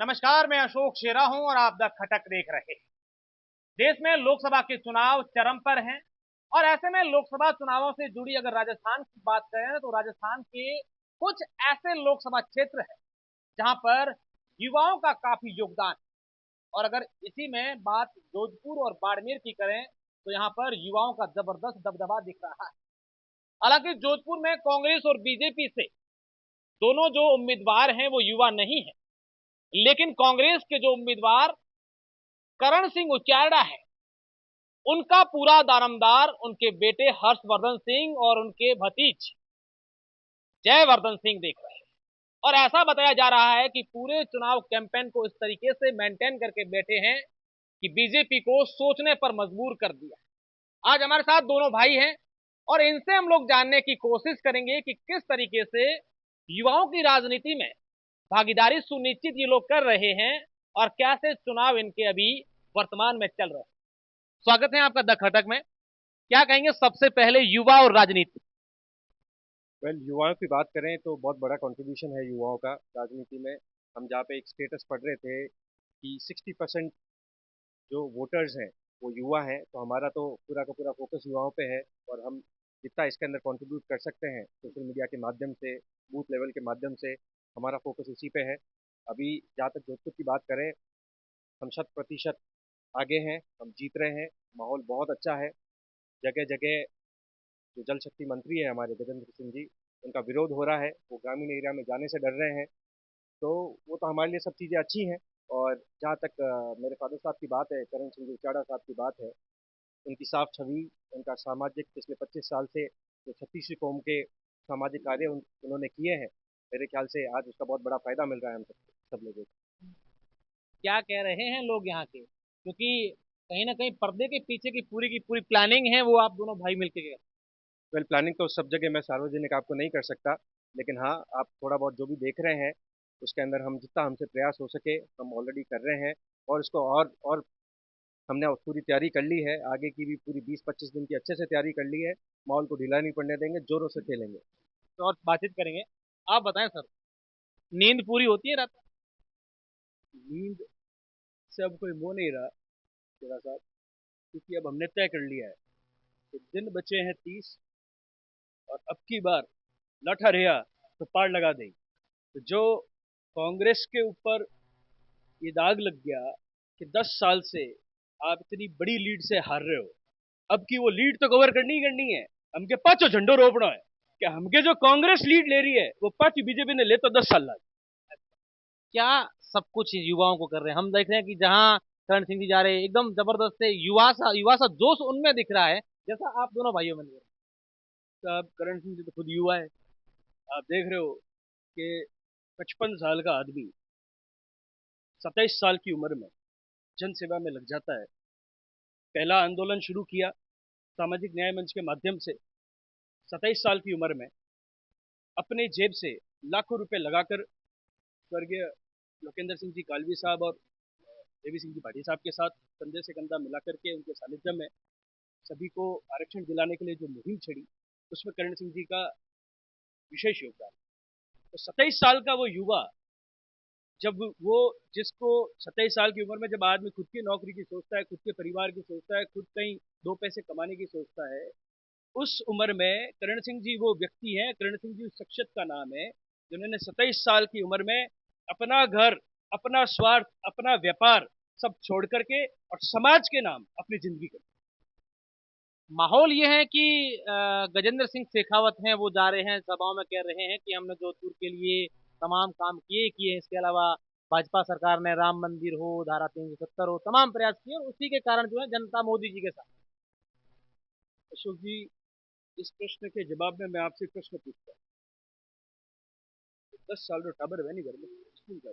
नमस्कार, मैं अशोक शेरा हूं और आप द खटक देख रहे हैं। देश में लोकसभा के चुनाव चरम पर हैं और ऐसे में लोकसभा चुनावों से जुड़ी अगर राजस्थान की बात करें तो राजस्थान के कुछ ऐसे लोकसभा क्षेत्र हैं जहां पर युवाओं का काफी योगदान है। और अगर इसी में बात जोधपुर और बाड़मेर की करें तो यहां पर युवाओं का जबरदस्त दबदबा दिख रहा है। हालांकि जोधपुर में कांग्रेस और बीजेपी से दोनों जो उम्मीदवार हैं वो युवा नहीं है, लेकिन कांग्रेस के जो उम्मीदवार करण सिंह उचारडा है उनका पूरा दारमदार उनके बेटे हर्षवर्धन सिंह और उनके भतीज जयवर्धन सिंह देख रहे हैं। और ऐसा बताया जा रहा है कि पूरे चुनाव कैंपेन को इस तरीके से मेंटेन करके बैठे हैं कि बीजेपी को सोचने पर मजबूर कर दिया। आज हमारे साथ दोनों भाई हैं और इनसे हम लोग जानने की कोशिश करेंगे कि किस तरीके से युवाओं की राजनीति में भागीदारी सुनिश्चित ये लोग कर रहे हैं और कैसे चुनाव इनके अभी वर्तमान में चल रहे हैं। स्वागत है आपका द खटक में। क्या कहेंगे सबसे पहले युवा और राजनीति? युवाओं की बात करें तो बहुत बड़ा कंट्रीब्यूशन है युवाओं का राजनीति में। हम जहाँ पे एक स्टेटस पढ़ रहे थे कि 60% जो वोटर्स हैं वो युवा हैं, तो हमारा तो पूरा का पूरा फोकस युवाओं पे है। और हम जितना इसके अंदर कंट्रीब्यूट कर सकते हैं सोशल मीडिया के माध्यम से, बूथ लेवल के माध्यम से, हमारा फोकस इसी पे है। अभी जहाँ तक जोधपुर की बात करें, हम 100% आगे हैं, हम जीत रहे हैं, माहौल बहुत अच्छा है। जगह जगह जो जल शक्ति मंत्री है हमारे गजेंद्र सिंह जी, उनका विरोध हो रहा है, वो ग्रामीण एरिया में जाने से डर रहे हैं। तो वो तो हमारे लिए सब चीज़ें अच्छी हैं। और जहाँ तक मेरे फादर साहब की बात है, करण सिंह उचाड़ा साहब की बात है, उनकी साफ छवि, उनका सामाजिक पिछले 25 साल से जो छत्तीसवीं कौम के सामाजिक कार्य उन्होंने किए हैं, मेरे ख्याल से आज उसका बहुत बड़ा फायदा मिल रहा है हम सब लोगों को। क्या कह रहे हैं लोग यहाँ के, क्योंकि कहीं ना कहीं पर्दे के पीछे की पूरी प्लानिंग है वो आप दोनों भाई मिलकर के। प्लानिंग तो सब जगह मैं सार्वजनिक आपको नहीं कर सकता, लेकिन हाँ, आप थोड़ा बहुत जो भी देख रहे हैं उसके अंदर हम जितना हमसे प्रयास हो सके हम ऑलरेडी कर रहे हैं। और इसको और हमने पूरी तैयारी कर ली है, आगे की भी पूरी 20-25 दिन की अच्छे से तैयारी कर ली है। माहौल को ढीला नहीं पड़ने देंगे, जोरों से खेलेंगे। तो और बातचीत करेंगे। आप बताएं सर, नींद पूरी होती है रात में? नींद से अब कोई मोह नहीं रहा तेरा साहब, क्योंकि अब हमने तय कर लिया है कि दिन बचे हैं 30 और अब की बार लाठा रेया तो पार लगा दें। तो जो कांग्रेस के ऊपर ये दाग लग गया कि 10 साल से आप इतनी बड़ी लीड से हार रहे हो, अब की वो लीड तो कवर करनी ही करनी है। हमके पांचों झंडो रोपना है कि हमके जो कांग्रेस लीड ले रही है वो पांच बीजेपी ने ले तो 10 साल लगे। क्या सब कुछ युवाओं को कर रहे हैं? हम देख रहे हैं कि जहां करण सिंह जी जा रहे हैं एकदम जबरदस्त से युवा सा जोश उनमें दिख रहा है, जैसा आप दोनों भाइयों में नहीं। साहब करण सिंह जी तो खुद युवा है। आप देख रहे हो कि 55 साल का आदमी 27 साल की उम्र में जन सेवा में लग जाता है। पहला आंदोलन शुरू किया सामाजिक न्याय मंच के माध्यम से, 27 साल की उम्र में अपने जेब से लाखों रुपए लगाकर स्वर्गीय लोकेंद्र सिंह जी कालवी साहब और देवी सिंह जी भाटी साहब के साथ कंधे से कंधा मिलाकर के उनके सानिध्य में सभी को आरक्षण दिलाने के लिए जो मुहिम छड़ी, उसमें करण सिंह जी का विशेष योगदान। तो 27 साल का वो युवा, जब वो जिसको 27 साल की उम्र में जब आदमी खुद की नौकरी की सोचता है, खुद के परिवार की सोचता है, खुद कहीं दो पैसे कमाने की सोचता है, उस उम्र में करण सिंह जी वो व्यक्ति हैं, करण सिंह जी उस शख्सियत का नाम है जिन्होंने 27 साल की उम्र में अपना घर, अपना स्वार्थ, अपना व्यापार सब छोड़ करके और समाज के नाम अपनी जिंदगी कर। माहौल ये है कि गजेंद्र सिंह शेखावत हैं, वो जा रहे हैं सभाओं में कह रहे हैं कि हमने जोधपुर के लिए तमाम काम किए किए हैं। इसके अलावा भाजपा सरकार ने राम मंदिर हो, धारा 370 हो, तमाम प्रयास किए और उसी के कारण जो है जनता मोदी जी के साथ। अशोक जी, इस प्रश्न के जवाब में मैं आपसे प्रश्न पूछता हूँ। 10 साल जो टाबर है नहीं घर में स्कूल का,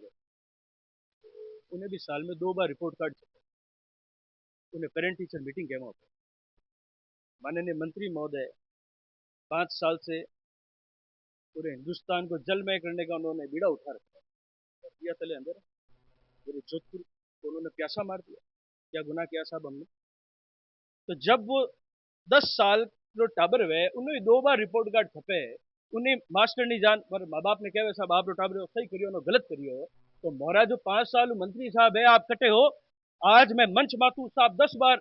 उन्हें भी साल में 2 बार रिपोर्ट कार्ड चाहिए, उन्हें पेरेंट टीचर मीटिंग है वहाँ पर। माननीय मंत्री महोदय 5 साल से पूरे हिंदुस्तान को जलमय करने का उन्होंने बीड़ा उठा रखा है, दिया तले अंदर पूरे जोधपुर को उन्होंने प्यासा मार दिया। क्या गुनाह किया साहब हमने? तो जब वो 10 साल जो टाबर हुए उन्हें 2 बार रिपोर्ट कार्ड छपे, उन्हें मास्टर नहीं जान पर माँ बाप ने कहा साहब आप जो टाबर हो सही करियो ना गलत करियो, तो मोरा जो 5 साल मंत्री साहब है, आप कटे हो। आज मैं मंच मातू साहब 10 बार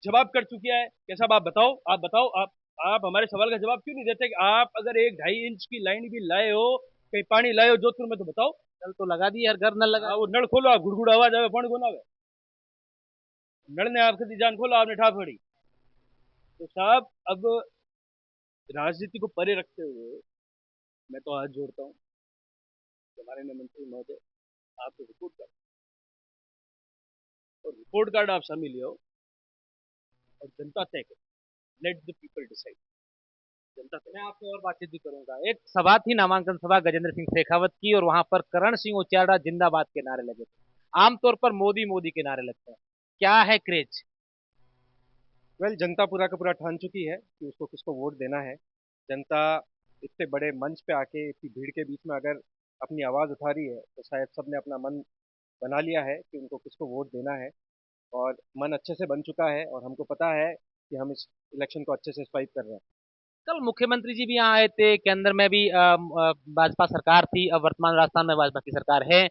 जवाब कर चुकी है कि साहब आप बताओ, आप हमारे सवाल का जवाब क्यों नहीं देते कि आप अगर 1-2.5 इंच की लाइन भी लाए हो, कहीं पानी लाए हो जोधपुर में, तो बताओ। नल तो लगा दी, हर घर नल लगा। वो नल खोलो, आप गुड़गुड़ आवाज आवे, पानी कोना आवे। नल ने आप कदी जान खोला, आपने ठाप पड़ी। तो साहब अब राजनीति को परे रखते हुए मैं तो हाथ जोड़ता हूँ कि हमारे नए मंत्री महोदय, आप तो रिपोर्ट कार्ड, और रिपोर्ट कार्ड आप शामिल ले आओ और जनता तय करे। Let the people decide. जनता तय। मैं आपसे और बातचीत भी करूंगा। एक सभा थी, नामांकन सभा गजेंद्र सिंह शेखावत की, और वहां पर करण सिंह उचाड़ा जिंदाबाद के नारे लगे थे। आमतौर पर मोदी मोदी के नारे लगते हैं, क्या है क्रेज? वेल, जनता पूरा का पूरा ठान चुकी है कि उसको किसको वोट देना है। जनता इतने बड़े मंच पे आके इतनी भीड़ के बीच में अगर अपनी आवाज़ उठा रही है तो शायद सबने अपना मन बना लिया है कि उनको किसको वोट देना है। और मन अच्छे से बन चुका है और हमको पता है कि हम इस इलेक्शन को अच्छे से स्वाइप कर रहे हैं। कल मुख्यमंत्री जी भी यहाँ आए थे, केंद्र में भी भाजपा सरकार थी, अब वर्तमान राजस्थान में भाजपा की सरकार है।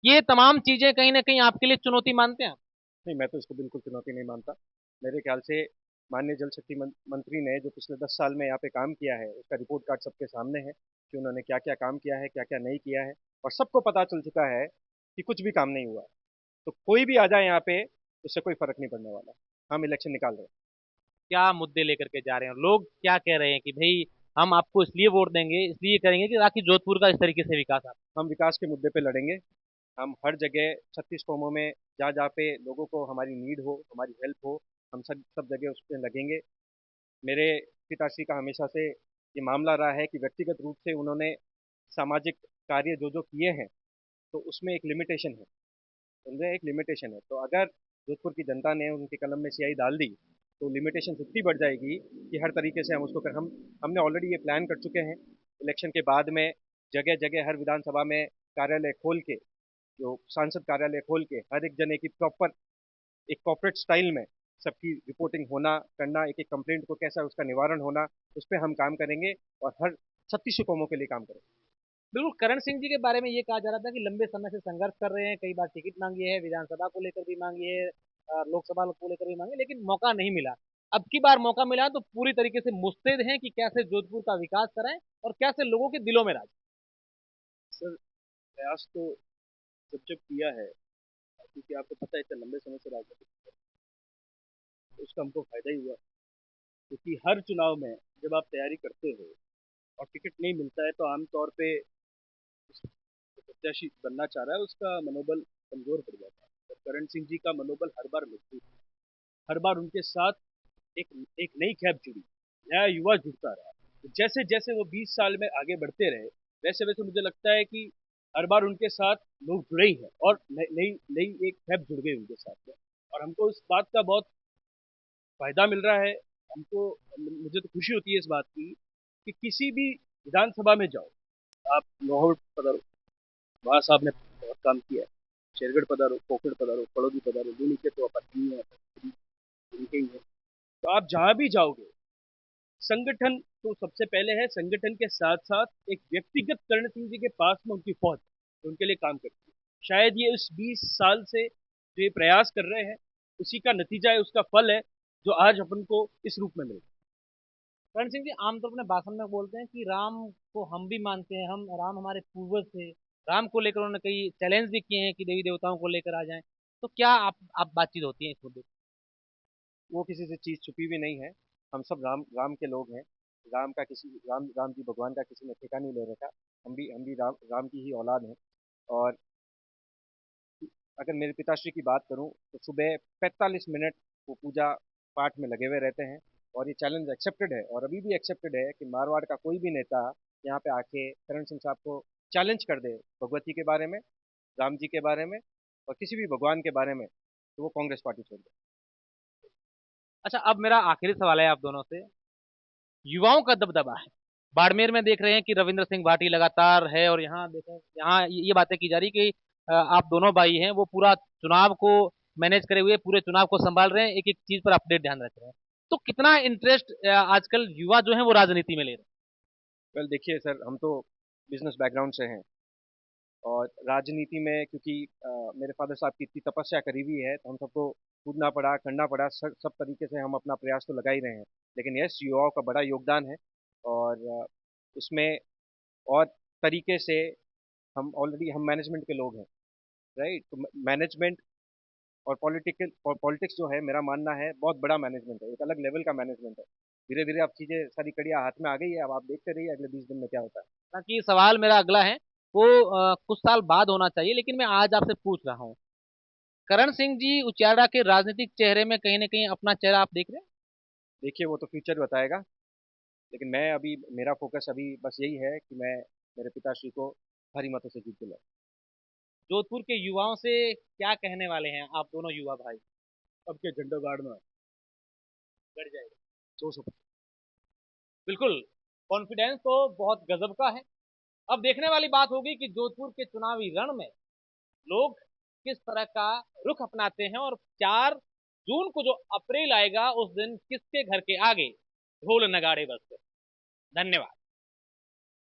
ये तमाम चीजें कहीं ना कहीं आपके लिए चुनौती मानते हैं आप? नहीं, मैं तो इसको बिल्कुल चुनौती नहीं मानता। मेरे ख्याल से माननीय जल शक्ति मंत्री ने जो पिछले 10 साल में यहाँ पे काम किया है उसका रिपोर्ट कार्ड सबके सामने है कि उन्होंने क्या क्या काम किया है, क्या क्या नहीं किया है। और सबको पता चल चुका है कि कुछ भी काम नहीं हुआ है। तो कोई भी आ जाए यहाँ पे, उससे कोई फर्क नहीं पड़ने वाला। हम इलेक्शन निकाल रहे हैं। क्या मुद्दे लेकर के जा रहे हैं, लोग क्या कह रहे हैं कि भाई हम आपको इसलिए वोट देंगे, इसलिए करेंगे कि ताकि जोधपुर का इस तरीके से विकास आप? हम विकास के मुद्दे पे लड़ेंगे। हम हर जगह 36 कौमों में जहाँ जहाँ पे लोगों को हमारी नीड हो, हमारी हेल्प हो, हम सब सब जगह उस पर लगेंगे। मेरे पिताश्री का हमेशा से ये मामला रहा है कि व्यक्तिगत रूप से उन्होंने सामाजिक कार्य जो जो किए हैं तो उसमें एक लिमिटेशन है, उनमें एक लिमिटेशन है। तो अगर जोधपुर की जनता ने उनके कलम में स्याही डाल दी तो लिमिटेशन इतनी बढ़ जाएगी कि हर तरीके से हम उसको हमने ऑलरेडी ये प्लान कर चुके हैं। इलेक्शन के बाद में जगह जगह हर विधानसभा में कार्यालय खोल के, जो सांसद कार्यालय खोल के, हर एक जने की प्रॉपर एक कॉर्पोरेट स्टाइल में सबकी रिपोर्टिंग होना करना, एक एक कंप्लेंट को कैसा उसका निवारण होना, उस पर हम काम करेंगे और हर 36 कौमों के लिए काम करेंगे। बिल्कुल। करण सिंह जी के बारे में ये कहा जा रहा था कि लंबे समय से संघर्ष कर रहे हैं, कई बार टिकट मांगी है, विधानसभा को लेकर भी मांगी है, लोकसभा को लेकर भी मांगी, लेकिन मौका नहीं मिला। अब की बार मौका मिला तो पूरी तरीके से मुस्तैद हैं कि कैसे जोधपुर का विकास कराएं और कैसे लोगों के दिलों में राज। सर, प्रयास तो जब जब किया है, क्योंकि आपको पता है इतने लंबे समय से राजनीति कर रहे हैं, तो उसका हमको फायदा ही हुआ। क्योंकि हर चुनाव में जब आप तैयारी करते हो और टिकट नहीं मिलता है तो आमतौर पे जो प्रत्याशी बनना चाह रहा है उसका मनोबल कमजोर पड़ जाता है। और करण सिंह जी का मनोबल हर बार मजबूत है। हर बार उनके साथ एक एक नई कैब जुड़ी, नया युवा जुड़ता रहा। तो जैसे जैसे वो 20 साल में आगे बढ़ते रहे, वैसे वैसे मुझे लगता है कि हर बार उनके साथ लोग जुड़े ही हैं और नई नई नई एक कैब जुड़ गई उनके साथ में। और हमको इस बात का बहुत फायदा मिल रहा है। हमको मुझे तो खुशी होती है इस बात की कि किसी भी विधानसभा में जाओ, आप लाहौर पधारो, वहाँ साहब ने बहुत काम किया है। शेरगढ़ पधारो, पोखर पधारो, पड़ोदी पधारो, जो नीचे तो अपन नहीं है, उनके ही है। तो आप जहाँ भी जाओगे, संगठन तो सबसे पहले है। संगठन के साथ साथ एक व्यक्तिगत करण सिंह जी के पास में उनकी पहुंच, तो उनके लिए काम करती है। शायद ये इस 20 साल से जो ये प्रयास कर रहे हैं उसी का नतीजा है, उसका फल है, जो आज अपन को इस रूप में मिल रहा है। करण सिंह जी आमतौर पर अपने भाषण में बोलते हैं कि राम को हम भी मानते हैं, हम राम हमारे पूर्वज थे। राम को लेकर उन्होंने कई चैलेंज भी किए हैं कि देवी देवताओं को लेकर आ जाएं। तो क्या आप बातचीत होती है इस मुद्दे पर? वो किसी से चीज़ छुपी भी नहीं है। हम सब राम राम के लोग हैं। राम जी भगवान का किसी ने ठेका नहीं ले रखा। हम भी राम की ही औलाद हैं। और अगर मेरे पिताश्री की बात करूं तो सुबह 45 मिनट वो पूजा पाठ में लगे हुए रहते हैं। और ये चैलेंज एक्सेप्टेड है और अभी भी एक्सेप्टेड है कि मारवाड़ का कोई भी नेता यहाँ पे आके करण सिंह साहब को चैलेंज कर दे भगवती के बारे में, राम जी के बारे में और किसी भी भगवान के बारे में, तो वो कांग्रेस पार्टी छोड़ दे। अच्छा, अब मेरा आखिरी सवाल है आप दोनों से। युवाओं का दबदबा है, बाड़मेर में देख रहे हैं कि रविंद्र सिंह भाटी लगातार है, और यहाँ देखें, यहाँ ये बातें की जा रही कि आप दोनों भाई हैं वो पूरा चुनाव को मैनेज करे हुए पूरे चुनाव को संभाल रहे हैं, एक एक चीज पर अपडेट ध्यान रख रहे हैं। तो कितना इंटरेस्ट आजकल युवा जो है वो राजनीति में ले रहे हैं? वेल देखिए सर, हम तो बिजनेस बैकग्राउंड से हैं और राजनीति में क्योंकि मेरे फादर साहब की इतनी तपस्या करी हुई है तो हम सबको कूदना पड़ा, करना पड़ा, सब तरीके से हम अपना प्रयास तो लगा ही रहे हैं। लेकिन यस, युवाओं का बड़ा योगदान है और उसमें और तरीके से हम मैनेजमेंट के लोग हैं, राइट? तो मैनेजमेंट और पॉलिटिक्स जो है, मेरा मानना है बहुत बड़ा मैनेजमेंट है, एक अलग लेवल का मैनेजमेंट है। धीरे धीरे अब चीज़ें सारी कड़ियाँ हाथ में आ गई है, अब आप देखते रहिए अगले 20 दिन में क्या होता है। ताकि सवाल मेरा अगला है वो कुछ साल बाद होना चाहिए, लेकिन मैं आज आपसे पूछ रहा हूँ, करण सिंह जी उचाड़ा के राजनीतिक चेहरे में कहीं ना कहीं अपना चेहरा आप देख रहे हैं? देखिए वो तो फ्यूचर बताएगा, लेकिन मैं अभी मेरा फोकस अभी बस यही है कि मैं मेरे पिताश्री को भारी मतों से जीत दिलाऊं। जोधपुर के युवाओं से क्या कहने वाले हैं आप दोनों युवा भाई? अब के झंडा गाड़ना बढ़ जाएगा। 200। बिल्कुल, कॉन्फिडेंस तो बहुत गजब का है। अब देखने वाली बात होगी कि जोधपुर के चुनावी रण में लोग किस तरह का रुख अपनाते हैं और 4 जून को जो अप्रैल आएगा उस दिन किसके घर के आगे ढोल नगाड़े बजते हैं। धन्यवाद।